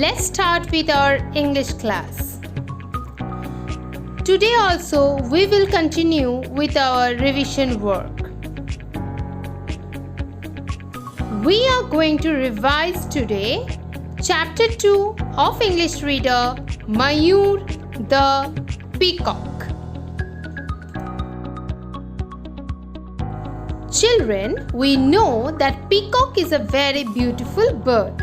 let's start with our English class. Today also we will continue with our revision work. We are going to revise today Chapter 2 of English Reader, Mayur the Peacock. Children, we know that peacock is a very beautiful bird.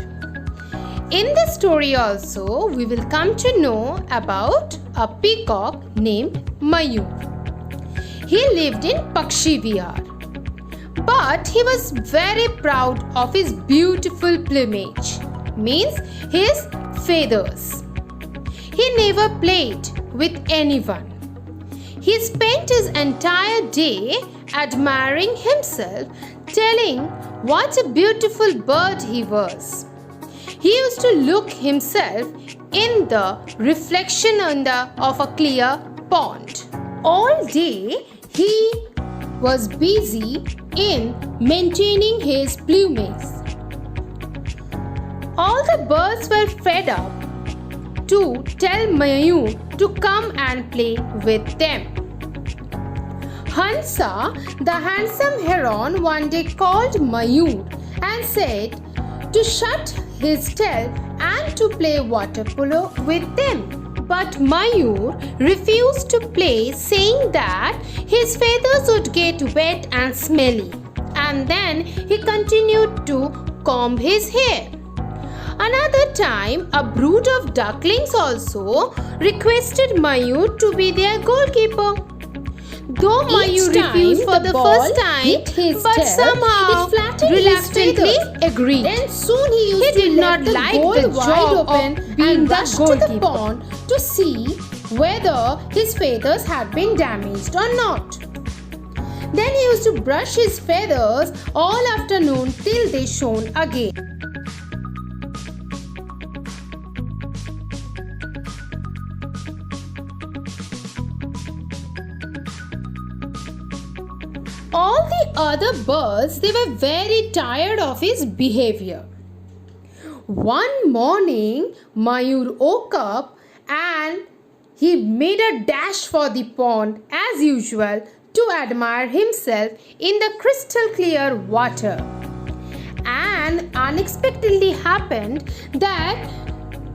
In this story also, we will come to know about a peacock named Mayur. He lived in Pakshi Vihar, but he was very proud of his beautiful plumage, means his feathers. He never played with anyone. He spent his entire day admiring himself, telling what a beautiful bird he was. He used to look himself in the reflection of a clear pond. All day he was busy in maintaining his plumage. All the birds were fed up to tell Mayur to come and play with them. Hansa, the handsome heron, one day called Mayur and said to shut his tail and to play water polo with them. But Mayur refused to play, saying that his feathers would get wet and smelly. And then he continued to comb his hair. Another time, a brood of ducklings also requested Mayur to be their goalkeeper. Though Mayur refused for the first time, but somehow reluctantly agreed. Then soon he did not like the job of being the to the goalkeeper. pond to see whether his feathers had been damaged or not. Then he used to brush his feathers all afternoon till they shone again. All the other birds, they were very tired of his behavior. One morning, Mayur woke up and he made a dash for the pond as usual to admire himself in the crystal clear water. And unexpectedly happened that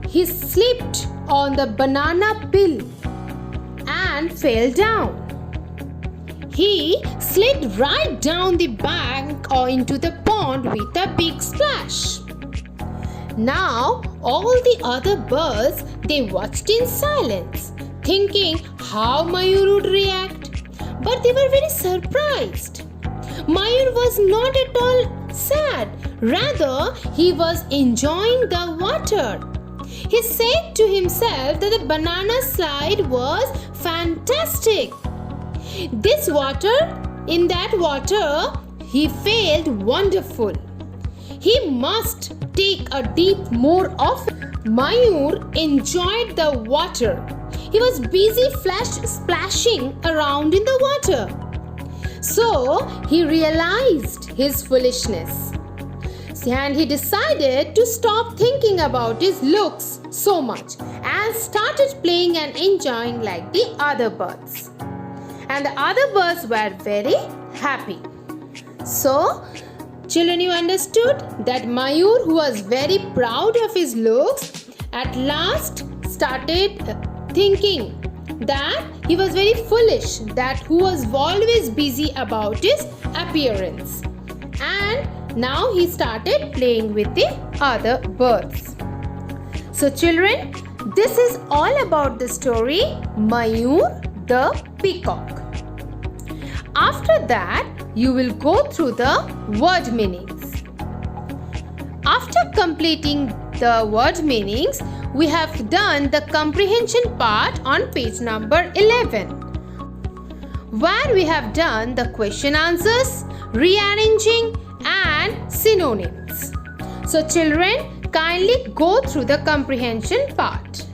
he slipped on the banana peel and fell down. He slid right down the bank or into the pond with a big splash. Now all the other birds, they watched in silence, thinking how Mayur would react. But they were very surprised. Mayur was not at all sad. Rather, he was enjoying the water. He said to himself that the banana slide was fantastic. In that water, he felt wonderful. He must take a dip more often. Mayur enjoyed the water. He was busy splashing around in the water. So he realized his foolishness. And he decided to stop thinking about his looks so much and started playing and enjoying like the other birds. And the other birds were very happy. So, children, you understood that Mayur, who was very proud of his looks, at last started thinking that he was very foolish, that who was always busy about his appearance. And now he started playing with the other birds. So, children, this is all about the story Mayur the Peacock. After that, you will go through the word meanings. After completing the word meanings, we have done the comprehension part on page number 11, where we have done the question answers, rearranging and synonyms. So children, kindly go through the comprehension part.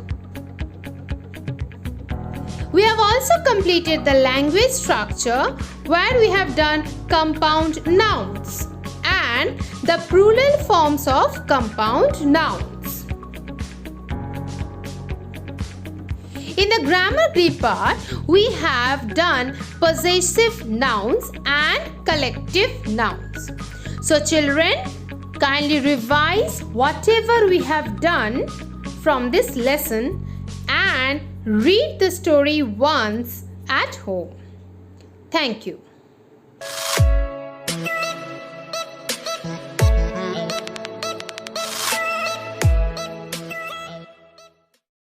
We have also completed the language structure, where we have done compound nouns and the plural forms of compound nouns. In the grammar Greek part, we have done possessive nouns and collective nouns. So children, kindly revise whatever we have done from this lesson and read the story once at home. Thank you.